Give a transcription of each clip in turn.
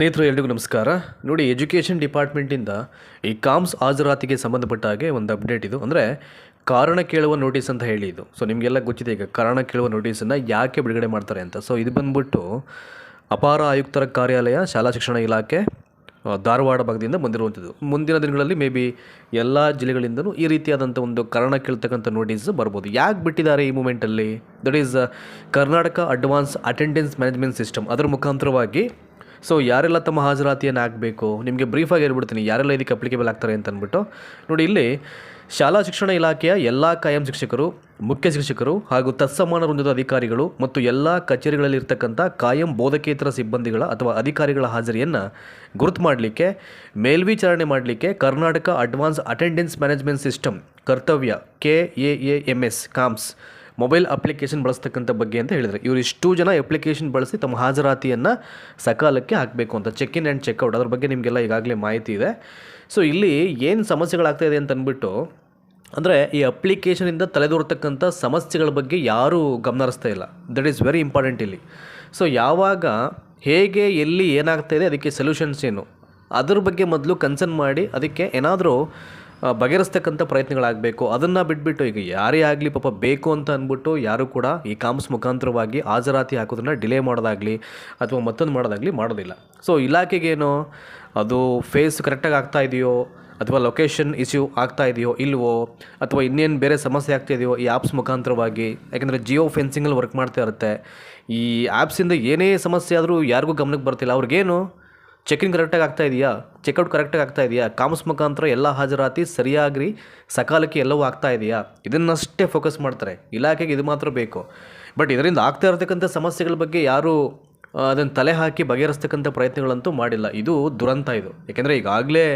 ಸ್ನೇಹಿತರು ಎಲ್ರಿಗೂ ನಮಸ್ಕಾರ. ನೋಡಿ, ಎಜುಕೇಷನ್ ಡಿಪಾರ್ಟ್ಮೆಂಟಿಂದ ಈ ಕಾಮ್ಸ್ ಹಾಜರಾತಿಗೆ ಸಂಬಂಧಪಟ್ಟ ಹಾಗೆ ಒಂದು ಅಪ್ಡೇಟ್ ಇದು. ಅಂದರೆ ಕಾರಣ ಕೇಳುವ ನೋಟಿಸ್ ಅಂತ ಹೇಳಿ ಇದು. ಸೊ ನಿಮಗೆಲ್ಲ ಗೊತ್ತಿದೆ ಈಗ ಕಾರಣ ಕೇಳುವ ನೋಟಿಸನ್ನು ಯಾಕೆ ಬಿಡುಗಡೆ ಮಾಡ್ತಾರೆ ಅಂತ. ಸೊ ಇದು ಬಂದ್ಬಿಟ್ಟು ಅಪಾರ ಆಯುಕ್ತರ ಕಾರ್ಯಾಲಯ, ಶಾಲಾ ಶಿಕ್ಷಣ ಇಲಾಖೆ, ಧಾರವಾಡ ಭಾಗದಿಂದ ಬಂದಿರುವಂಥದ್ದು. ಮುಂದಿನ ದಿನಗಳಲ್ಲಿ ಮೇ ಬಿ ಎಲ್ಲ ಜಿಲ್ಲೆಗಳಿಂದಲೂ ಈ ರೀತಿಯಾದಂಥ ಒಂದು ಕಾರಣ ಕೇಳ್ತಕ್ಕಂಥ ನೋಟಿಸ್ ಬರ್ಬೋದು. ಯಾಕೆ ಬಿಟ್ಟಿದ್ದಾರೆ ಈ ಮೂಮೆಂಟಲ್ಲಿ? That is Karnataka advance attendance management system. ಅದರ ಮುಖಾಂತರವಾಗಿ ಸೊ ಯಾರೆಲ್ಲ ತಮ್ಮ ಹಾಜರಾತಿಯನ್ನು ಹಾಕಬೇಕು, ನಿಮಗೆ ಬ್ರೀಫಾಗಿ ಹೇಳ್ಬಿಡ್ತೀನಿ ಯಾರೆಲ್ಲ ಇದಕ್ಕೆ ಅಪ್ಲಿಕೇಬಲ್ ಆಗ್ತಾರೆ ಅಂತ ಅಂದ್ಬಿಟ್ಟು. ನೋಡಿ, ಇಲ್ಲಿ ಶಾಲಾ ಶಿಕ್ಷಣ ಇಲಾಖೆಯ ಎಲ್ಲ ಕಾಯಂ ಶಿಕ್ಷಕರು, ಮುಖ್ಯ ಶಿಕ್ಷಕರು ಹಾಗೂ ತತ್ಸಮಾನ ವೃಂದದ ಅಧಿಕಾರಿಗಳು ಮತ್ತು ಎಲ್ಲ ಕಚೇರಿಗಳಲ್ಲಿರ್ತಕ್ಕಂಥ ಕಾಯಂ ಬೋಧಕೇತರ ಸಿಬ್ಬಂದಿಗಳ ಅಥವಾ ಅಧಿಕಾರಿಗಳ ಹಾಜರಿಯನ್ನು ಗುರುತು ಮಾಡಲಿಕ್ಕೆ, ಮೇಲ್ವಿಚಾರಣೆ ಮಾಡಲಿಕ್ಕೆ Karnataka advance attendance management system ಕರ್ತವ್ಯ KAAMS ಕಾಮ್ಸ್ ಮೊಬೈಲ್ ಅಪ್ಲಿಕೇಶನ್ ಬಳಸ್ತಕ್ಕಂಥ ಬಗ್ಗೆ ಅಂತ ಹೇಳಿದರೆ, ಇವರು ಇಷ್ಟು ಜನ ಅಪ್ಲಿಕೇಶನ್ ಬಳಸಿ ತಮ್ಮ ಹಾಜರಾತಿಯನ್ನು ಸಕಾಲಕ್ಕೆ ಹಾಕಬೇಕು ಅಂತ. ಚೆಕ್ ಇನ್ ಆ್ಯಂಡ್ ಚೆಕ್ಔಟ್ ಅದ್ರ ಬಗ್ಗೆ ನಿಮಗೆಲ್ಲ ಈಗಾಗಲೇ ಮಾಹಿತಿ ಇದೆ. ಸೊ ಇಲ್ಲಿ ಏನು ಸಮಸ್ಯೆಗಳಾಗ್ತಾಯಿದೆ ಅಂತ ಅಂದ್ಬಿಟ್ಟು, ಅಂದರೆ ಈ ಅಪ್ಲಿಕೇಶನಿಂದ ತಲೆದೋರ್ತಕ್ಕಂಥ ಸಮಸ್ಯೆಗಳ ಬಗ್ಗೆ ಯಾರೂ ಗಮನ ಹರಿಸ್ತಾ ಇಲ್ಲ. ದಟ್ ಈಸ್ ವೆರಿ ಇಂಪಾರ್ಟೆಂಟ್ ಇಲ್ಲಿ. ಸೊ ಯಾವಾಗ, ಹೇಗೆ, ಎಲ್ಲಿ ಏನಾಗ್ತಾಯಿದೆ, ಅದಕ್ಕೆ ಸೊಲ್ಯೂಷನ್ಸ್ ಏನು, ಅದ್ರ ಬಗ್ಗೆ ಮೊದಲು ಕನ್ಸರ್ನ್ ಮಾಡಿ ಅದಕ್ಕೆ ಏನಾದರೂ ಬಗೆಹರಿಸ್ತಕ್ಕಂಥ ಪ್ರಯತ್ನಗಳಾಗಬೇಕು. ಅದನ್ನು ಬಿಟ್ಬಿಟ್ಟು ಈಗ ಯಾರೇ ಆಗಲಿ ಪಾಪ ಬೇಕು ಅಂತ ಅಂದ್ಬಿಟ್ಟು ಯಾರೂ ಕೂಡ ಈ ಕಾಮ್ಸ್ ಮುಖಾಂತರವಾಗಿ ಹಾಜರಾತಿ ಹಾಕೋದನ್ನು ಡಿಲೇ ಮಾಡೋದಾಗಲಿ ಅಥವಾ ಮತ್ತೊಂದು ಮಾಡೋದಾಗಲಿ ಮಾಡೋದಿಲ್ಲ. ಸೊ ಇಲಾಖೆಗೇನೋ ಅದು ಫೇಸ್ ಕರೆಕ್ಟಾಗಿ ಆಗ್ತಾ ಇದೆಯೋ ಅಥವಾ ಲೊಕೇಶನ್ ಇಶ್ಯೂ ಆಗ್ತಾ ಇದೆಯೋ ಇಲ್ವೋ ಅಥವಾ ಇನ್ನೇನು ಬೇರೆ ಸಮಸ್ಯೆ ಆಗ್ತಾ ಇದೆಯೋ ಈ ಆ್ಯಪ್ಸ್ ಮುಖಾಂತರವಾಗಿ, ಯಾಕೆಂದರೆ ಜಿಯೋ ಫೆನ್ಸಿಂಗಲ್ಲಿ ವರ್ಕ್ ಮಾಡ್ತಾ ಇರುತ್ತೆ. ಈ ಆ್ಯಪ್ಸಿಂದ ಏನೇ ಸಮಸ್ಯೆ ಆದರೂ ಯಾರಿಗೂ ಗಮನಕ್ಕೆ ಬರ್ತಿಲ್ಲ. ಅವ್ರಿಗೇನು ಚೆಕ್-ಇನ್ ಕರೆಕ್ಟಾಗಿ ಆಗ್ತಾ ಇದೆಯಾ, ಚೆಕ್ಔಟ್ ಕರೆಕ್ಟಾಗಿ ಆಗ್ತಾ ಇದೆಯಾ, ಕಾಮ್ಸ್ ಮುಖಾಂತರ ಎಲ್ಲ ಹಾಜರಾತಿ ಸರಿಯಾಗಿ ಸಕಾಲಕ್ಕೆ ಎಲ್ಲವೂ ಆಗ್ತಾ ಇದೆಯಾ, ಇದನ್ನಷ್ಟೇ ಫೋಕಸ್ ಮಾಡ್ತಾರೆ. ಇಲಾಖೆಗೆ ಇದು ಮಾತ್ರ ಬೇಕು. ಬಟ್ ಇದರಿಂದ ಆಗ್ತಾ ಇರತಕ್ಕಂಥ ಸಮಸ್ಯೆಗಳ ಬಗ್ಗೆ ಯಾರೂ ಅದನ್ನು ತಲೆ ಹಾಕಿ ಬಗೆಹರಿಸ್ತಕ್ಕಂಥ ಪ್ರಯತ್ನಗಳಂತೂ ಮಾಡಿಲ್ಲ. ಇದು ದುರಂತ ಇದು. ಯಾಕೆಂದರೆ ಈಗಾಗಲೇ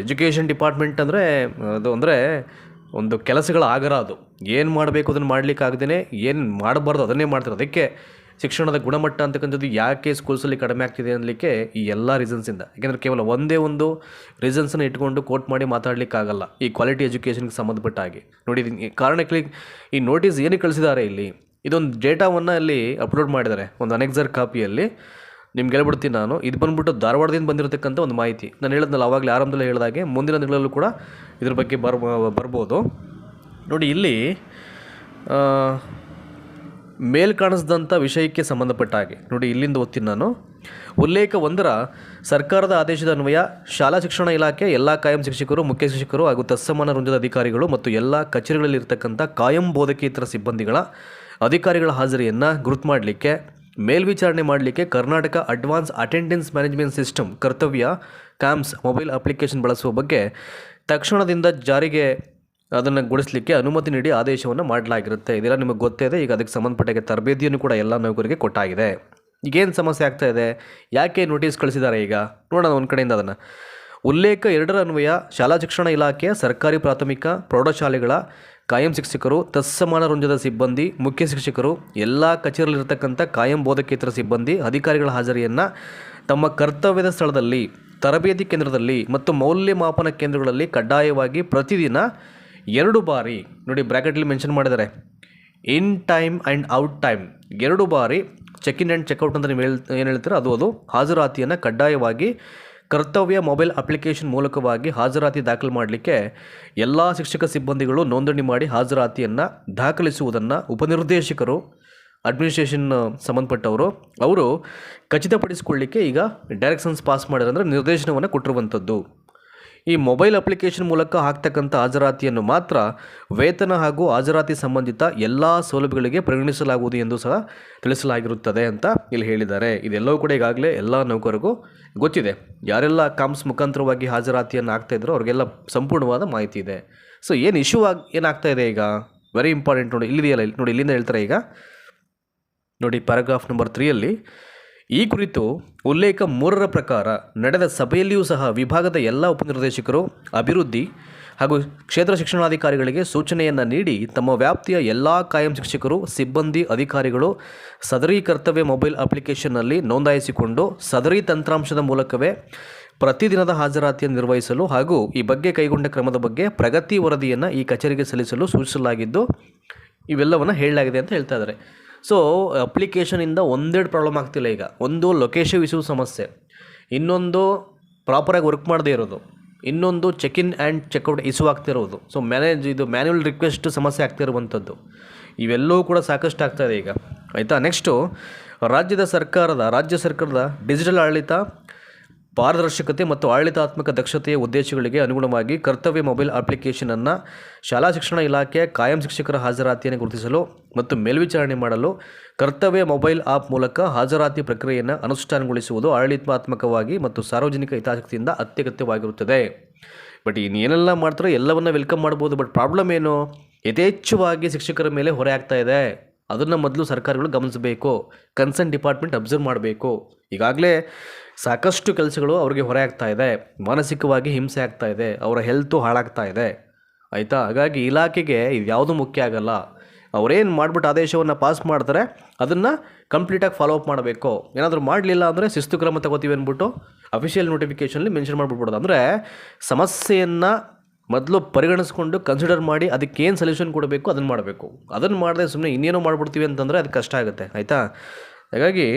ಎಜುಕೇಷನ್ ಡಿಪಾರ್ಟ್ಮೆಂಟ್ ಅಂದರೆ ಅದು ಅಂದರೆ ಒಂದು ಕೆಲಸಗಳ ಆಗರ. ಅದು ಏನು ಮಾಡಬೇಕು ಅದನ್ನು ಮಾಡಲಿಕ್ಕಾಗ್ದೇ ಏನು ಮಾಡಬಾರ್ದು ಅದನ್ನೇ ಮಾಡ್ತಾರೆ. ಅದಕ್ಕೆ ಶಿಕ್ಷಣದ ಗುಣಮಟ್ಟ ಅಂತಕ್ಕಂಥದ್ದು ಯಾಕೆ ಸ್ಕೂಲ್ಸಲ್ಲಿ ಕಡಿಮೆ ಆಗ್ತಿದೆ ಅನ್ನಲಿಕ್ಕೆ ಈ ಎಲ್ಲ ರೀಸನ್ಸಿಂದ. ಯಾಕೆಂದರೆ ಕೇವಲ ಒಂದೇ ಒಂದು ರೀಸನ್ಸನ್ನು ಇಟ್ಕೊಂಡು ಕೋಟ್ ಮಾಡಿ ಮಾತಾಡಲಿಕ್ಕಾಗಲ್ಲ ಈ ಕ್ವಾಲಿಟಿ ಎಜುಕೇಷನ್ಗೆ ಸಂಬಂಧಪಟ್ಟ ಹಾಗೆ. ನೋಡಿ, ಕಾರಣಕ್ಕೆ ಈ ನೋಟಿಸ್ ಏನಕ್ಕೆ ಕಳಿಸಿದ್ದಾರೆ, ಇಲ್ಲಿ ಇದೊಂದು ಡೇಟಾವನ್ನು ಅಲ್ಲಿ ಅಪ್ಲೋಡ್ ಮಾಡಿದ್ದಾರೆ ಒಂದು ಅನೆಕ್ಸರ್ ಕಾಪಿಯಲ್ಲಿ. ನಿಮ್ಗೆ ಹೇಳ್ಬಿಡ್ತೀನಿ ನಾನು, ಇದು ಬಂದ್ಬಿಟ್ಟು ಧಾರವಾಡದಿಂದ ಬಂದಿರತಕ್ಕಂಥ ಒಂದು ಮಾಹಿತಿ. ನಾನು ಹೇಳಿದ್ನಲ್ಲ ಆವಾಗಲೇ ಆರಂಭದಲ್ಲಿ ಹೇಳಿದಾಗೆ, ಮುಂದಿನ ದಿನಗಳಲ್ಲೂ ಕೂಡ ಇದ್ರ ಬಗ್ಗೆ ಬರ್ಬೋದು. ನೋಡಿ, ಇಲ್ಲಿ ಮೇಲ್ ಕಾಣಿಸಿದಂಥ ವಿಷಯಕ್ಕೆ ಸಂಬಂಧಪಟ್ಟ ಹಾಗೆ ನೋಡಿ, ಇಲ್ಲಿಂದ ಓದ್ತೀನಿ ನಾನು. ಉಲ್ಲೇಖ 1ರ ಸರ್ಕಾರದ ಆದೇಶದ ಅನ್ವಯ ಶಾಲಾ ಶಿಕ್ಷಣ ಇಲಾಖೆ ಎಲ್ಲ ಕಾಯಂ ಶಿಕ್ಷಕರು, ಮುಖ್ಯ ಶಿಕ್ಷಕರು ಹಾಗೂ ತತ್ಸಮಾನ ವೃಂದದ ಅಧಿಕಾರಿಗಳು ಮತ್ತು ಎಲ್ಲ ಕಚೇರಿಗಳಲ್ಲಿರ್ತಕ್ಕಂಥ ಕಾಯಂ ಬೋಧಕೇತರ ಸಿಬ್ಬಂದಿಗಳ ಅಧಿಕಾರಿಗಳ ಹಾಜರಿಯನ್ನು ಗುರುತು ಮಾಡಲಿಕ್ಕೆ, ಮೇಲ್ವಿಚಾರಣೆ ಮಾಡಲಿಕ್ಕೆ Karnataka advance attendance management system ಕರ್ತವ್ಯ ಕಾಮ್ಸ್ ಮೊಬೈಲ್ ಅಪ್ಲಿಕೇಶನ್ ಬಳಸುವ ಬಗ್ಗೆ ತಕ್ಷಣದಿಂದ ಜಾರಿಗೆ ಅದನ್ನು ಗೊಳಿಸಲಿಕ್ಕೆ ಅನುಮತಿ ನೀಡಿ ಆದೇಶವನ್ನು ಮಾಡಲಾಗಿರುತ್ತೆ. ಇದೆಲ್ಲ ನಿಮಗೆ ಗೊತ್ತಿದೆ. ಈಗ ಅದಕ್ಕೆ ಸಂಬಂಧಪಟ್ಟ ತರಬೇತಿಯನ್ನು ಕೂಡ ಎಲ್ಲ ನೌಕರಿಗೆ ಕೊಟ್ಟಾಗಿದೆ. ಈಗೇನು ಸಮಸ್ಯೆ ಆಗ್ತಾ ಇದೆ, ಯಾಕೆ ನೋಟಿಸ್ ಕಳಿಸಿದ್ದಾರೆ ಈಗ ನೋಡೋಣ ಒಂದು ಕಡೆಯಿಂದ ಅದನ್ನು. ಉಲ್ಲೇಖ 2ರ ಅನ್ವಯ ಶಾಲಾ ಶಿಕ್ಷಣ ಇಲಾಖೆಯ ಸರ್ಕಾರಿ ಪ್ರಾಥಮಿಕ ಪ್ರೌಢಶಾಲೆಗಳ ಕಾಯಂ ಶಿಕ್ಷಕರು, ತತ್ಸಮಾನ ವೃಂದದ ಸಿಬ್ಬಂದಿ, ಮುಖ್ಯ ಶಿಕ್ಷಕರು, ಎಲ್ಲ ಕಚೇರಿಯಲ್ಲಿರ್ತಕ್ಕಂಥ ಕಾಯಂ ಬೋಧಕೇತರ ಸಿಬ್ಬಂದಿ ಅಧಿಕಾರಿಗಳ ಹಾಜರಿಯನ್ನು ತಮ್ಮ ಕರ್ತವ್ಯದ ಸ್ಥಳದಲ್ಲಿ, ತರಬೇತಿ ಕೇಂದ್ರದಲ್ಲಿ ಮತ್ತು ಮೌಲ್ಯಮಾಪನ ಕೇಂದ್ರಗಳಲ್ಲಿ ಕಡ್ಡಾಯವಾಗಿ ಪ್ರತಿದಿನ 2 ಬಾರಿ, ನೋಡಿ ಬ್ರ್ಯಾಕೆಟಲ್ಲಿ ಮೆನ್ಷನ್ ಮಾಡಿದ್ದಾರೆ, in time and out time 2 ಬಾರಿ ಚೆಕ್ ಇನ್ ಆ್ಯಂಡ್ ಚೆಕ್ಔಟ್ ಅಂತ ನೀವು ಏನು ಹೇಳ್ತೀರೋ ಅದು ಹಾಜರಾತಿಯನ್ನು ಕಡ್ಡಾಯವಾಗಿ ಕರ್ತವ್ಯ ಮೊಬೈಲ್ ಅಪ್ಲಿಕೇಶನ್ ಮೂಲಕವಾಗಿ ಹಾಜರಾತಿ ದಾಖಲು ಮಾಡಲಿಕ್ಕೆ ಎಲ್ಲ ಶಿಕ್ಷಕ ಸಿಬ್ಬಂದಿಗಳು ನೋಂದಣಿ ಮಾಡಿ ಹಾಜರಾತಿಯನ್ನು ದಾಖಲಿಸುವುದನ್ನು ಉಪನಿರ್ದೇಶಕರು, ಅಡ್ಮಿನಿಸ್ಟ್ರೇಷನ್ ಸಂಬಂಧಪಟ್ಟವರು ಅವರು ಖಚಿತಪಡಿಸಿಕೊಳ್ಳಲಿಕ್ಕೆ ಈಗ ಡೈರೆಕ್ಷನ್ಸ್ ಪಾಸ್ ಮಾಡಿದ್ರೆ, ಅಂದರೆ ನಿರ್ದೇಶನವನ್ನು ಕೊಟ್ಟಿರುವಂಥದ್ದು. ಈ ಮೊಬೈಲ್ ಅಪ್ಲಿಕೇಶನ್ ಮೂಲಕ ಹಾಕ್ತಕ್ಕಂಥ ಹಾಜರಾತಿಯನ್ನು ಮಾತ್ರ ವೇತನ ಹಾಗೂ ಹಾಜರಾತಿ ಸಂಬಂಧಿತ ಎಲ್ಲ ಸೌಲಭ್ಯಗಳಿಗೆ ಪರಿಗಣಿಸಲಾಗುವುದು ಎಂದು ಸಹ ತಿಳಿಸಲಾಗಿರುತ್ತದೆ ಅಂತ ಇಲ್ಲಿ ಹೇಳಿದ್ದಾರೆ. ಇದೆಲ್ಲವೂ ಕೂಡ ಈಗಾಗಲೇ ಎಲ್ಲ ನೌಕರಿಗೂ ಗೊತ್ತಿದೆ. ಯಾರೆಲ್ಲ ಕಾಮ್ಸ್ ಮುಖಾಂತರವಾಗಿ ಹಾಜರಾತಿಯನ್ನು ಆಗ್ತಾಯಿದ್ರು ಅವ್ರಿಗೆಲ್ಲ ಸಂಪೂರ್ಣವಾದ ಮಾಹಿತಿ ಇದೆ. ಸೊ ಏನು ಇಶ್ಯೂ ಏನಾಗ್ತಾ ಇದೆ ಈಗ, ವೆರಿ ಇಂಪಾರ್ಟೆಂಟ್. ನೋಡಿ ಇಲ್ಲಿದೆಯಲ್ಲ, ನೋಡಿ ಇಲ್ಲಿಂದ ಹೇಳ್ತಾರೆ ಈಗ ನೋಡಿ, ಪ್ಯಾರಾಗ್ರಾಫ್ ನಂಬರ್ 3ಯಲ್ಲಿ ಈ ಕುರಿತು ಉಲ್ಲೇಖ 3ರ ಪ್ರಕಾರ ನಡೆದ ಸಭೆಯಲ್ಲಿಯೂ ಸಹ ವಿಭಾಗದ ಎಲ್ಲ ಉಪನಿರ್ದೇಶಕರು, ಅಭಿವೃದ್ಧಿ ಹಾಗೂ ಕ್ಷೇತ್ರ ಶಿಕ್ಷಣಾಧಿಕಾರಿಗಳಿಗೆ ಸೂಚನೆಯನ್ನು ನೀಡಿ ತಮ್ಮ ವ್ಯಾಪ್ತಿಯ ಎಲ್ಲ ಕಾಯಂ ಶಿಕ್ಷಕರು, ಸಿಬ್ಬಂದಿ, ಅಧಿಕಾರಿಗಳು ಸದರಿ ಕರ್ತವ್ಯ ಮೊಬೈಲ್ ಅಪ್ಲಿಕೇಶನ್ನಲ್ಲಿ ನೋಂದಾಯಿಸಿಕೊಂಡು ಸದರಿ ತಂತ್ರಾಂಶದ ಮೂಲಕವೇ ಪ್ರತಿದಿನದ ಹಾಜರಾತಿಯನ್ನು ನಿರ್ವಹಿಸಲು ಹಾಗೂ ಈ ಬಗ್ಗೆ ಕೈಗೊಂಡ ಕ್ರಮದ ಬಗ್ಗೆ ಪ್ರಗತಿ ವರದಿಯನ್ನು ಈ ಕಚೇರಿಗೆ ಸಲ್ಲಿಸಲು ಸೂಚಿಸಲಾಗಿದ್ದು ಇವೆಲ್ಲವನ್ನು ಹೇಳಲಾಗಿದೆ ಅಂತ ಹೇಳ್ತಾ ಇದ್ದಾರೆ. ಸೊ ಅಪ್ಲಿಕೇಶನಿಂದ ಒಂದೆರಡು ಪ್ರಾಬ್ಲಮ್ ಆಗ್ತಿಲ್ಲ ಈಗ. ಒಂದು ಲೊಕೇಶನ್ ಇಶ್ಯೂ ಸಮಸ್ಯೆ, ಇನ್ನೊಂದು ಪ್ರಾಪರಾಗಿ ವರ್ಕ್ ಮಾಡದೇ ಇರೋದು, ಇನ್ನೊಂದು check in and check out issue ಆಗ್ತಿರೋದು. ಸೊ ಮ್ಯಾನ್ಯುವಲ್ ರಿಕ್ವೆಸ್ಟ್ ಸಮಸ್ಯೆ ಆಗ್ತಿರುವಂಥದ್ದು ಇವೆಲ್ಲವೂ ಕೂಡ ಸಾಕಷ್ಟು ಆಗ್ತಾಯಿದೆ ಈಗ, ಆಯಿತಾ. ನೆಕ್ಸ್ಟು ರಾಜ್ಯ ಸರ್ಕಾರದ ಡಿಜಿಟಲ್ ಆಡಳಿತ, ಪಾರದರ್ಶಕತೆ ಮತ್ತು ಆಡಳಿತಾತ್ಮಕ ದಕ್ಷತೆಯ ಉದ್ದೇಶಗಳಿಗೆ ಅನುಗುಣವಾಗಿ ಕರ್ತವ್ಯ ಮೊಬೈಲ್ ಅಪ್ಲಿಕೇಶನನ್ನು ಶಾಲಾ ಶಿಕ್ಷಣ ಇಲಾಖೆ ಕಾಯಂ ಶಿಕ್ಷಕರ ಹಾಜರಾತಿಯನ್ನು ಗುರುತಿಸಲು ಮತ್ತು ಮೇಲ್ವಿಚಾರಣೆ ಮಾಡಲು ಕರ್ತವ್ಯ ಮೊಬೈಲ್ ಆ್ಯಪ್ ಮೂಲಕ ಹಾಜರಾತಿ ಪ್ರಕ್ರಿಯೆಯನ್ನು ಅನುಷ್ಠಾನಗೊಳಿಸುವುದು ಆಡಳಿತಾತ್ಮಕವಾಗಿ ಮತ್ತು ಸಾರ್ವಜನಿಕ ಹಿತಾಸಕ್ತಿಯಿಂದ ಅತ್ಯಗತ್ಯವಾಗಿರುತ್ತದೆ. ಬಟ್ ಇನ್ನೇನೆಲ್ಲ ಮಾಡ್ತಾರೆ ಎಲ್ಲವನ್ನ ವೆಲ್ಕಮ್ ಮಾಡ್ಬೋದು. ಬಟ್ ಪ್ರಾಬ್ಲಮ್ ಏನು, ಯಥೇಚ್ಛವಾಗಿ ಶಿಕ್ಷಕರ ಮೇಲೆ ಹೊರೆ ಆಗ್ತಾ ಇದೆ. ಅದನ್ನು ಮೊದಲು ಸರ್ಕಾರಗಳು ಗಮನಿಸಬೇಕು, ಕನ್ಸರ್ನ್ ಡಿಪಾರ್ಟ್ಮೆಂಟ್ ಅಬ್ಸರ್ವ್ ಮಾಡಬೇಕು. ಈಗಾಗಲೇ ಸಾಕಷ್ಟು ಕೆಲಸಗಳು ಅವ್ರಿಗೆ ಹೊರೆ ಆಗ್ತಾ ಇದೆ, ಮಾನಸಿಕವಾಗಿ ಹಿಂಸೆ ಆಗ್ತಾ ಇದೆ, ಅವರ ಹೆಲ್ತು ಹಾಳಾಗ್ತಾ ಇದೆ, ಆಯಿತಾ. ಹಾಗಾಗಿ ಇಲಾಖೆಗೆ ಇದು ಯಾವುದೂ ಮುಖ್ಯ ಆಗಲ್ಲ. ಅವರೇನು ಮಾಡಿಬಿಟ್ಟು ಆದೇಶವನ್ನು ಪಾಸ್ ಮಾಡ್ತಾರೆ ಅದನ್ನು ಕಂಪ್ಲೀಟಾಗಿ ಫಾಲೋ ಅಪ್ ಮಾಡಬೇಕು. ಏನಾದರೂ ಮಾಡಲಿಲ್ಲ ಅಂದರೆ ಶಿಸ್ತು ಕ್ರಮ ತಗೋತೀವಿ ಅಂದ್ಬಿಟ್ಟು ಅಫಿಷಿಯಲ್ ನೋಟಿಫಿಕೇಷನಲ್ಲಿ ಮೆನ್ಷನ್ ಮಾಡಿಬಿಡ್ಬೋದು. ಅಂದರೆ ಸಮಸ್ಯೆಯನ್ನು ಮೊದಲು ಪರಿಗಣಿಸ್ಕೊಂಡು ಕನ್ಸಿಡರ್ ಮಾಡಿ ಅದಕ್ಕೇನು ಸೊಲ್ಯೂಷನ್ ಕೊಡಬೇಕು ಅದನ್ನು ಮಾಡಬೇಕು. ಅದನ್ನು ಮಾಡದೆ ಸುಮ್ಮನೆ ಇನ್ನೇನೋ ಮಾಡಿಬಿಡ್ತೀವಿ ಅಂತಂದರೆ ಅದು ಕಷ್ಟ ಆಗುತ್ತೆ, ಆಯಿತಾ. ಹಾಗಾಗಿ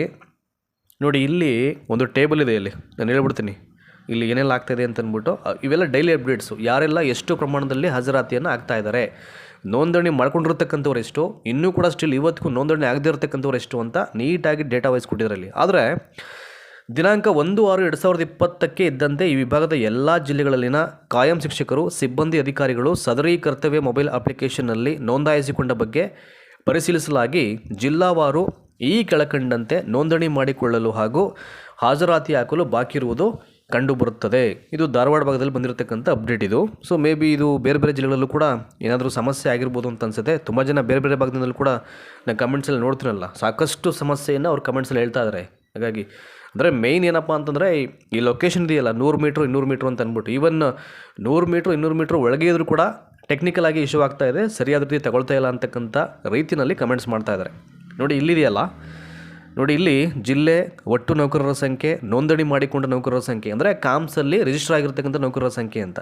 ನೋಡಿ, ಇಲ್ಲಿ ಒಂದು ಟೇಬಲ್ ಇದೆ, ಇಲ್ಲಿ ನಾನು ಹೇಳ್ಬಿಡ್ತೀನಿ ಇಲ್ಲಿ ಏನೆಲ್ಲ ಆಗ್ತಾಯಿದೆ ಅಂತಂದ್ಬಿಟ್ಟು. ಇವೆಲ್ಲ ಡೈಲಿ ಅಪ್ಡೇಟ್ಸು, ಯಾರೆಲ್ಲ ಎಷ್ಟು ಪ್ರಮಾಣದಲ್ಲಿ ಹಾಜರಾತಿಯನ್ನು ಆಗ್ತಾ ಇದ್ದಾರೆ, ನೋಂದಣಿ ಮಾಡ್ಕೊಂಡಿರ್ತಕ್ಕಂಥವ್ರು ಎಷ್ಟು, ಇನ್ನೂ ಕೂಡ ಸ್ಟಿಲ್ ಇವತ್ತಿಗೂ ನೋಂದಣಿ ಆಗದೇ ಇರತಕ್ಕಂಥವ್ರು ಎಷ್ಟು ಅಂತ ನೀಟಾಗಿ ಡೇಟಾ ವೈಸ್ ಕೊಟ್ಟಿದ್ದರಲ್ಲಿ. ಆದರೆ ದಿನಾಂಕ 1/6/2020 ಇದ್ದಂತೆ ಈ ವಿಭಾಗದ ಎಲ್ಲ ಜಿಲ್ಲೆಗಳಲ್ಲಿನ ಕಾಯಂ ಶಿಕ್ಷಕರು, ಸಿಬ್ಬಂದಿ, ಅಧಿಕಾರಿಗಳು ಸದರಿ ಕರ್ತವ್ಯ ಮೊಬೈಲ್ ಅಪ್ಲಿಕೇಶನ್ನಲ್ಲಿ ನೋಂದಾಯಿಸಿಕೊಂಡ ಬಗ್ಗೆ ಪರಿಶೀಲಿಸಲಾಗಿ ಜಿಲ್ಲಾವಾರು ಈ ಕೆಳಕಂಡಂತೆ ನೋಂದಣಿ ಮಾಡಿಕೊಳ್ಳಲು ಹಾಗೂ ಹಾಜರಾತಿ ಹಾಕಲು ಬಾಕಿ ಇರುವುದು ಕಂಡುಬರುತ್ತದೆ. ಇದು ಧಾರವಾಡ ಭಾಗದಲ್ಲಿ ಬಂದಿರತಕ್ಕಂಥ ಅಪ್ಡೇಟ್ ಇದು. ಸೊ ಮೇ ಬಿ ಇದು ಬೇರೆ ಬೇರೆ ಜಿಲ್ಲೆಗಳಲ್ಲೂ ಕೂಡ ಏನಾದರೂ ಸಮಸ್ಯೆ ಆಗಿರ್ಬೋದು ಅಂತ ಅನಿಸುತ್ತೆ. ತುಂಬ ಜನ ಬೇರೆ ಬೇರೆ ಭಾಗದಿಂದಲೂ ಕೂಡ ನಾನು ಕಮೆಂಟ್ಸಲ್ಲಿ ನೋಡ್ತೀನಲ್ಲ, ಸಾಕಷ್ಟು ಸಮಸ್ಯೆಯನ್ನು ಅವ್ರು ಕಮೆಂಟ್ಸಲ್ಲಿ ಹೇಳ್ತಾ ಇದ್ದಾರೆ. ಹಾಗಾಗಿ ಅಂದರೆ ಮೇಯ್ನ್ ಏನಪ್ಪ ಅಂತಂದರೆ ಈ ಲೊಕೇಶನ್ ಇದೆಯಲ್ಲ 100 ಮೀಟ್ರ್ 200 ಮೀಟ್ರ್ ಅಂತ ಅಂದ್ಬಿಟ್ಟು, ಈವನ್ 100 ಮೀಟ್ರ್ 200 ಮೀಟ್ರ್ ಒಳಗೆ ಇದ್ರೂ ಕೂಡ ಟೆಕ್ನಿಕಲ್ ಆಗಿ ಇಶ್ಯೂ ಆಗ್ತಾ ಇದೆ, ಸರಿಯಾದ ರೀತಿ ತಗೊಳ್ತಾ ಇಲ್ಲ ಅಂತಕ್ಕಂಥ ರೀತಿಯಲ್ಲಿ ಕಮೆಂಟ್ಸ್ ಮಾಡ್ತಾ ಇದ್ದಾರೆ. ನೋಡಿ ಇಲ್ಲಿದೆಯಲ್ಲ, ನೋಡಿ ಇಲ್ಲಿ ಜಿಲ್ಲೆ, ಒಟ್ಟು ನೌಕರರ ಸಂಖ್ಯೆ, ನೋಂದಣಿ ಮಾಡಿಕೊಂಡ ನೌಕರರ ಸಂಖ್ಯೆ, ಅಂದರೆ ಕಾಮ್ಸಲ್ಲಿ ರಿಜಿಸ್ಟರ್ ಆಗಿರ್ತಕ್ಕಂಥ ನೌಕರರ ಸಂಖ್ಯೆ ಅಂತ,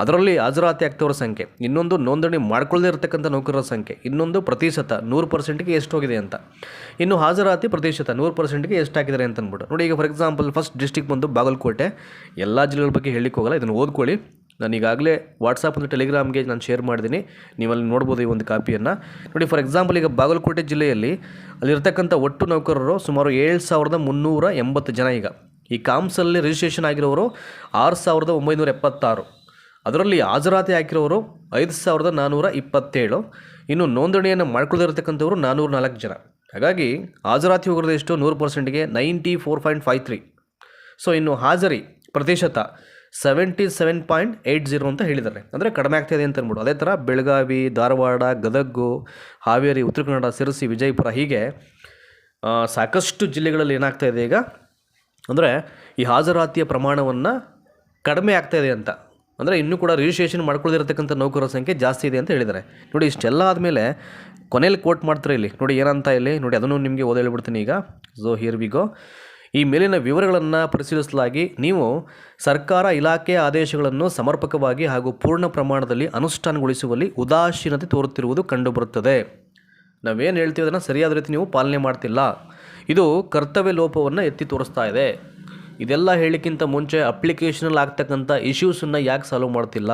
ಅದರಲ್ಲಿ ಹಾಜರಾತಿ ಆಗ್ತವರ ಸಂಖ್ಯೆ, ಇನ್ನೊಂದು ನೋಂದಣಿ ಮಾಡ್ಕೊಳ್ಳದೇ ಇರತಕ್ಕಂಥ ನೌಕರರ ಸಂಖ್ಯೆ, ಇನ್ನೊಂದು ಪ್ರತಿಶತ 100%ಗೆ ಎಷ್ಟು ಹೋಗಿದೆ ಅಂತ, ಇನ್ನು ಹಾಜರಾತಿ ಪ್ರತಿಶತ 100%ಗೆ ಎಷ್ಟು ಹಾಕಿದ್ದಾರೆ ಅಂತ ಅಂದ್ಬಿಟ್ಟು. ನೋಡಿ ಈಗ ಫಾರ್ ಎಕ್ಸಾಂಪಲ್ ಫಸ್ಟ್ ಡಿಸ್ಟಿಕ್ ಬಂದು ಬಾಗಲಕೋಟೆ. ಎಲ್ಲ ಜಿಲ್ಲೆಗಳ ಬಗ್ಗೆ ಹೇಳಲಿಕ್ಕೆ ಹೋಗಲ್ಲ, ಇದನ್ನು ಓದ್ಕೊಳ್ಳಿ. ನಾನು ಈಗಾಗಲೇ ವಾಟ್ಸಪ್ ಮತ್ತು ಟೆಲಿಗ್ರಾಮ್ಗೆ ನಾನು ಶೇರ್ ಮಾಡಿದ್ದೀನಿ, ನೀವಲ್ಲಿ ನೋಡ್ಬೋದು ಈ ಒಂದು ಕಾಪಿಯನ್ನು. ನೋಡಿ ಫಾರ್ ಎಕ್ಸಾಂಪಲ್ ಈಗ ಬಾಗಲಕೋಟೆ ಜಿಲ್ಲೆಯಲ್ಲಿ ಅಲ್ಲಿರ್ತಕ್ಕಂಥ ಒಟ್ಟು ನೌಕರರು ಸುಮಾರು 7380 ಜನ. ಈಗ ಈ ಕಾಮ್ಸಲ್ಲಿ ರಿಜಿಸ್ಟ್ರೇಷನ್ ಆಗಿರೋರು 6976, ಅದರಲ್ಲಿ ಹಾಜರಾತಿ ಹಾಕಿರೋರು 5427, ಇನ್ನು ನೋಂದಣಿಯನ್ನು ಮಾಡ್ಕೊಳ್ಳದಿರತಕ್ಕಂಥವ್ರು 404 ಜನ. ಹಾಗಾಗಿ ಹಾಜರಾತಿ ಹೋಗಿರೋದು ಎಷ್ಟು 100%ಗೆ 94.53. ಸೊ ಇನ್ನು ಹಾಜರಿ ಪ್ರತಿಶತ 77.80 ಅಂತ ಹೇಳಿದ್ದಾರೆ, ಅಂದರೆ ಕಡಿಮೆ ಆಗ್ತಾಯಿದೆ ಅಂತ ಅಂದ್ಬಿಟ್ಟು. ಅದೇ ಥರ ಬೆಳಗಾವಿ, ಧಾರವಾಡ, ಗದಗ, ಹಾವೇರಿ, ಉತ್ತರ ಕನ್ನಡ, ಶಿರಸಿ, ವಿಜಯಪುರ, ಹೀಗೆ ಸಾಕಷ್ಟು ಜಿಲ್ಲೆಗಳಲ್ಲಿ ಏನಾಗ್ತಾ ಇದೆ ಈಗ ಅಂದರೆ ಈ ಹಾಜರಾತಿಯ ಪ್ರಮಾಣವನ್ನು ಕಡಿಮೆ ಆಗ್ತಾಯಿದೆ ಅಂತ. ಅಂದರೆ ಇನ್ನೂ ಕೂಡ ರಿಜಿಸ್ಟ್ರೇಷನ್ ಮಾಡ್ಕೊಳ್ಳದಿರತಕ್ಕಂಥ ನೌಕರರ ಸಂಖ್ಯೆ ಜಾಸ್ತಿ ಇದೆ ಅಂತ ಹೇಳಿದ್ದಾರೆ. ನೋಡಿ ಇಷ್ಟೆಲ್ಲ ಆದಮೇಲೆ ಕೊನೆಯಲ್ಲಿ ಕೋಟ್ ಮಾಡ್ತಾರೆ ಇಲ್ಲಿ, ನೋಡಿ ಏನಂತ ಇಲ್ಲಿ ನೋಡಿ, ಅದನ್ನು ನಿಮಗೆ ಓದಿ ಹೇಳ್ಬಿಡ್ತೀನಿ ಈಗ. So here we go. ಈ ಮೇಲಿನ ವಿವರಗಳನ್ನು ಪರಿಶೀಲಿಸಲಾಗಿ ನೀವು ಸರ್ಕಾರ ಇಲಾಖೆಯ ಆದೇಶಗಳನ್ನು ಸಮರ್ಪಕವಾಗಿ ಹಾಗೂ ಪೂರ್ಣ ಪ್ರಮಾಣದಲ್ಲಿ ಅನುಷ್ಠಾನಗೊಳಿಸುವಲ್ಲಿ ಉದಾಸೀನತೆ ತೋರುತ್ತಿರುವುದು ಕಂಡುಬರುತ್ತದೆ. ನಾವೇನು ಹೇಳ್ತೀವಿ ಅದನ್ನು ಸರಿಯಾದ ರೀತಿ ನೀವು ಪಾಲನೆ ಮಾಡ್ತಿಲ್ಲ, ಇದು ಕರ್ತವ್ಯ ಲೋಪವನ್ನು ಎತ್ತಿ ತೋರಿಸ್ತಾ ಇದೆ. ಇದೆಲ್ಲ ಹೇಳಿಕ್ಕಿಂತ ಮುಂಚೆ ಅಪ್ಲಿಕೇಶನಲ್ಲಿ ಆಗ್ತಕ್ಕಂಥ ಇಶ್ಯೂಸನ್ನು ಯಾಕೆ ಸಾಲ್ವ್ ಮಾಡ್ತಿಲ್ಲ?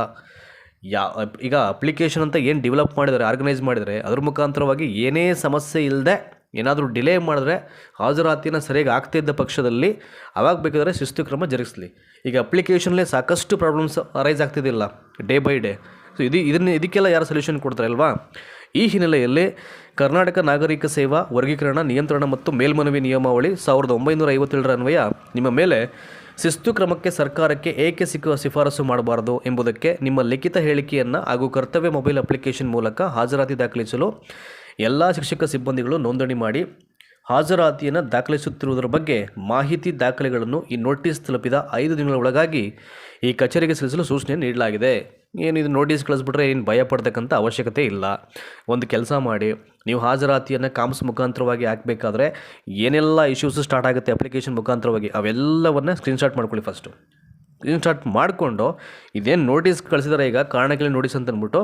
ಈಗ ಅಪ್ಲಿಕೇಶನ್ ಅಂತ ಏನು ಡೆವಲಪ್ ಮಾಡಿದರೆ, ಆರ್ಗನೈಸ್ ಮಾಡಿದರೆ, ಅದ್ರ ಮುಖಾಂತರವಾಗಿ ಏನೇ ಸಮಸ್ಯೆ ಇಲ್ಲದೆ ಏನಾದರೂ ಡಿಲೇ ಮಾಡಿದ್ರೆ ಹಾಜರಾತಿಯನ್ನು ಸರಿಯಾಗಿ ಆಗ್ತಿದ್ದ ಪಕ್ಷದಲ್ಲಿ ಅವಾಗ ಬೇಕಾದರೆ ಶಿಸ್ತು ಕ್ರಮ ಜರುಗಿಸಲಿ. ಈಗ ಅಪ್ಲಿಕೇಶನ್ಲೇ ಸಾಕಷ್ಟು ಪ್ರಾಬ್ಲಮ್ಸ್ ಅರೈಸ್ ಆಗ್ತಿದ್ದಿಲ್ಲ ಡೇ ಬೈ ಡೇ. ಸೊ ಇದಕ್ಕೆಲ್ಲ ಯಾರು ಸೊಲ್ಯೂಷನ್ ಕೊಡ್ತಾರೆ ಅಲ್ವಾ? ಈ ಹಿನ್ನೆಲೆಯಲ್ಲಿ ಕರ್ನಾಟಕ ನಾಗರಿಕ ಸೇವಾ ವರ್ಗೀಕರಣ, ನಿಯಂತ್ರಣ ಮತ್ತು ಮೇಲ್ಮನವಿ ನಿಯಮಾವಳಿ 1957 ಅನ್ವಯ ನಿಮ್ಮ ಮೇಲೆ ಶಿಸ್ತು ಕ್ರಮಕ್ಕೆ ಸರ್ಕಾರಕ್ಕೆ ಏಕೆ ಶಿಫಾರಸು ಮಾಡಬಾರದು ಎಂಬುದಕ್ಕೆ ನಿಮ್ಮ ಲಿಖಿತ ಹೇಳಿಕೆಯನ್ನು ಹಾಗೂ ಕರ್ತವ್ಯ ಮೊಬೈಲ್ ಅಪ್ಲಿಕೇಶನ್ ಮೂಲಕ ಹಾಜರಾತಿ ದಾಖಲಿಸಲು ಎಲ್ಲ ಶಿಕ್ಷಕ ಸಿಬ್ಬಂದಿಗಳು ನೋಂದಣಿ ಮಾಡಿ ಹಾಜರಾತಿಯನ್ನು ದಾಖಲಿಸುತ್ತಿರುವುದರ ಬಗ್ಗೆ ಮಾಹಿತಿ ದಾಖಲೆಗಳನ್ನು ಈ ನೋಟಿಸ್ ತಲುಪಿದ 5 ದಿನಗಳ ಒಳಗಾಗಿ ಈ ಕಚೇರಿಗೆ ಸಲ್ಲಿಸಲು ಸೂಚನೆ ನೀಡಲಾಗಿದೆ. ಏನು ಇದು ನೋಟಿಸ್ ಕಳಿಸ್ಬಿಟ್ರೆ ಏನು ಭಯ ಪಡ್ತಕ್ಕಂಥ ಅವಶ್ಯಕತೆ ಇಲ್ಲ. ಒಂದು ಕೆಲಸ ಮಾಡಿ, ನೀವು ಹಾಜರಾತಿಯನ್ನು ಕಾಮ್ಸ್ ಮುಖಾಂತರವಾಗಿ ಹಾಕಬೇಕಾದ್ರೆ ಏನೆಲ್ಲ ಇಶ್ಯೂಸ್ ಸ್ಟಾರ್ಟ್ ಆಗುತ್ತೆ ಅಪ್ಲಿಕೇಶನ್ ಮುಖಾಂತರವಾಗಿ, ಅವೆಲ್ಲವನ್ನು ಸ್ಕ್ರೀನ್ಶಾಟ್ ಮಾಡ್ಕೊಳ್ಳಿ ಫಸ್ಟು. ಸ್ಕ್ರೀನ್ಶಾಟ್ ಮಾಡಿಕೊಂಡು ಇದೇನು ನೋಟಿಸ್ ಕಳಿಸಿದಾರೆ ಈಗ ಕಾರಣಕ್ಕೆ ನೋಟಿಸ್ ಅಂತ ಅಂದ್ಬಿಟ್ಟು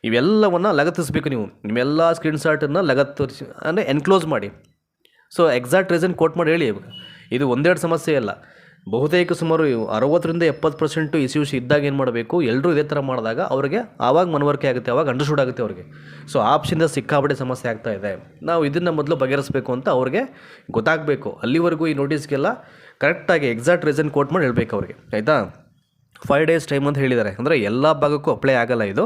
ಇವೆಲ್ಲವನ್ನು ಲಗತ್ತಿಸ್ಬೇಕು ನೀವು. ನಿಮ್ಮೆಲ್ಲ ಸ್ಕ್ರೀನ್ಶಾಟನ್ನು ಲಗತ್ತಿಸಿ ಅಂದರೆ ಎನ್ಕ್ಲೋಸ್ ಮಾಡಿ. ಸೊ ಎಕ್ಸಾಕ್ಟ್ ರೀಸನ್ ಕೋಟ್ ಮಾಡಿ ಹೇಳಿ. ಇದು ಒಂದೆರಡು ಸಮಸ್ಯೆ ಅಲ್ಲ, ಬಹುತೇಕ ಸುಮಾರು 60-70% ಇಶ್ಯೂಸ್ ಇದ್ದಾಗ ಏನು ಮಾಡಬೇಕು, ಎಲ್ಲರೂ ಇದೇ ಥರ ಮಾಡಿದಾಗ ಅವ್ರಿಗೆ ಆವಾಗ ಮನವರಿಕೆ ಆಗುತ್ತೆ, ಆವಾಗ ಅಂಡರ್ಸ್ಟುಡ್ ಆಗುತ್ತೆ ಅವ್ರಿಗೆ. ಸೊ ಆಪ್ಷನಿಂದ ಸಿಕ್ಕಾಪಟ್ಟೆ ಸಮಸ್ಯೆ ಆಗ್ತಾ ಇದೆ, ನಾವು ಇದನ್ನು ಮೊದಲು ಬಗೆಹರಿಸಬೇಕು ಅಂತ ಅವ್ರಿಗೆ ಗೊತ್ತಾಗಬೇಕು. ಅಲ್ಲಿವರೆಗೂ ಈ ನೋಟಿಸ್ಗೆಲ್ಲ ಕರೆಕ್ಟಾಗಿ ಎಕ್ಸಾಕ್ಟ್ ರೀಸನ್ ಕೋಟ್ ಮಾಡಿ ಹೇಳಬೇಕು ಅವ್ರಿಗೆ, ಆಯಿತಾ. 5 days ಟೈಮ್ ಅಂತ ಹೇಳಿದ್ದಾರೆ, ಅಂದರೆ ಎಲ್ಲ ಭಾಗಕ್ಕೂ ಅಪ್ಲೈ ಆಗಲ್ಲ ಇದು.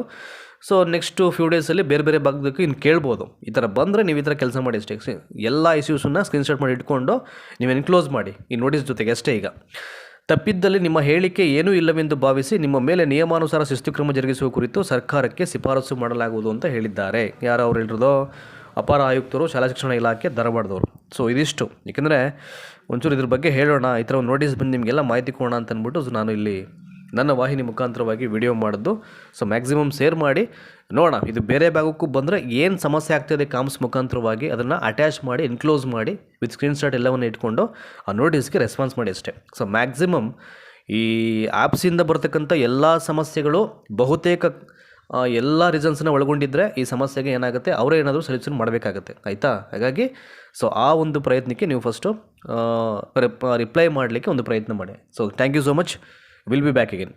ಸೊ ನೆಕ್ಸ್ಟು ಫ್ಯೂ ಡೇಸಲ್ಲಿ ಬೇರೆ ಬೇರೆ ಭಾಗದಕ್ಕೆ ಇನ್ನು ಕೇಳ್ಬೋದು. ಈ ಥರ ಬಂದರೆ ನೀವು ಈ ಥರ ಕೆಲಸ ಮಾಡಿ ಅಷ್ಟೇ. ಎಲ್ಲ ಇಶ್ಯೂಸನ್ನು ಸ್ಕ್ರೀನ್ಶಾಟ್ ಮಾಡಿ ಇಟ್ಕೊಂಡು ನೀವು ಎನ್ಕ್ಲೋಸ್ ಮಾಡಿ ಈ ನೋಟಿಸ್ ಜೊತೆಗೆ ಅಷ್ಟೇ. ಈಗ ತಪ್ಪಿದ್ದಲ್ಲಿ ನಿಮ್ಮ ಹೇಳಿಕೆ ಏನೂ ಇಲ್ಲವೆಂದು ಭಾವಿಸಿ ನಿಮ್ಮ ಮೇಲೆ ನಿಯಮಾನುಸಾರ ಶಿಸ್ತು ಕ್ರಮ ಜರುಗಿಸುವ ಕುರಿತು ಸರ್ಕಾರಕ್ಕೆ ಶಿಫಾರಸು ಮಾಡಲಾಗುವುದು ಅಂತ ಹೇಳಿದ್ದಾರೆ. ಯಾರು ಅವ್ರು ಹೇಳಿರೋದು? ಅಪರ ಆಯುಕ್ತರು, ಶಾಲಾ ಶಿಕ್ಷಣ ಇಲಾಖೆ, ಧಾರವಾಡದವರು. ಸೊ ಇದಿಷ್ಟು, ಏಕೆಂದರೆ ಒಂಚೂರು ಇದ್ರ ಬಗ್ಗೆ ಹೇಳೋಣ, ಈ ಥರ ಒಂದು ನೋಟಿಸ್ ಬಂದು ನಿಮಗೆಲ್ಲ ಮಾಹಿತಿ ಕೊಡೋಣ ಅಂತ ಅಂದ್ಬಿಟ್ಟು ನಾನು ಇಲ್ಲಿ ನನ್ನ ವಾಹಿನಿ ಮುಖಾಂತರವಾಗಿ ವಿಡಿಯೋ ಮಾಡಿದ್ದು. ಸೊ ಮ್ಯಾಕ್ಸಿಮಮ್ ಶೇರ್ ಮಾಡಿ ನೋಡೋಣ, ಇದು ಬೇರೆ ಭಾಗಕ್ಕೂ ಬಂದರೆ ಏನು ಸಮಸ್ಯೆ ಆಗ್ತಾಯಿದೆ ಕಾಮ್ಸ್ ಮುಖಾಂತರವಾಗಿ ಅದನ್ನು ಅಟ್ಯಾಚ್ ಮಾಡಿ ಎನ್ಕ್ಲೋಸ್ ಮಾಡಿ ವಿತ್ ಸ್ಕ್ರೀನ್ಶಾಟ್ ಎಲ್ಲವನ್ನು ಇಟ್ಕೊಂಡು ಆ ನೋಟಿಸ್ಗೆ ರೆಸ್ಪಾನ್ಸ್ ಮಾಡಿ ಅಷ್ಟೇ. ಸೊ ಮ್ಯಾಕ್ಸಿಮಮ್ ಈ ಆ್ಯಪ್ಸಿಂದ ಬರ್ತಕ್ಕಂಥ ಎಲ್ಲ ಸಮಸ್ಯೆಗಳು ಬಹುತೇಕ ಎಲ್ಲ ರೀಸನ್ಸನ್ನ ಒಳಗೊಂಡಿದ್ದರೆ ಈ ಸಮಸ್ಯೆಗೆ ಏನಾಗುತ್ತೆ, ಅವರೇ ಏನಾದರೂ ಸೊಲ್ಯೂಷನ್ ಮಾಡಬೇಕಾಗತ್ತೆ, ಆಯಿತಾ. ಹಾಗಾಗಿ ಸೊ ಆ ಒಂದು ಪ್ರಯತ್ನಕ್ಕೆ ನೀವು ಫಸ್ಟು ರಿಪ್ಲೈ ಮಾಡಲಿಕ್ಕೆ ಒಂದು ಪ್ರಯತ್ನ ಮಾಡಿ. So thank you so much. We'll be back again.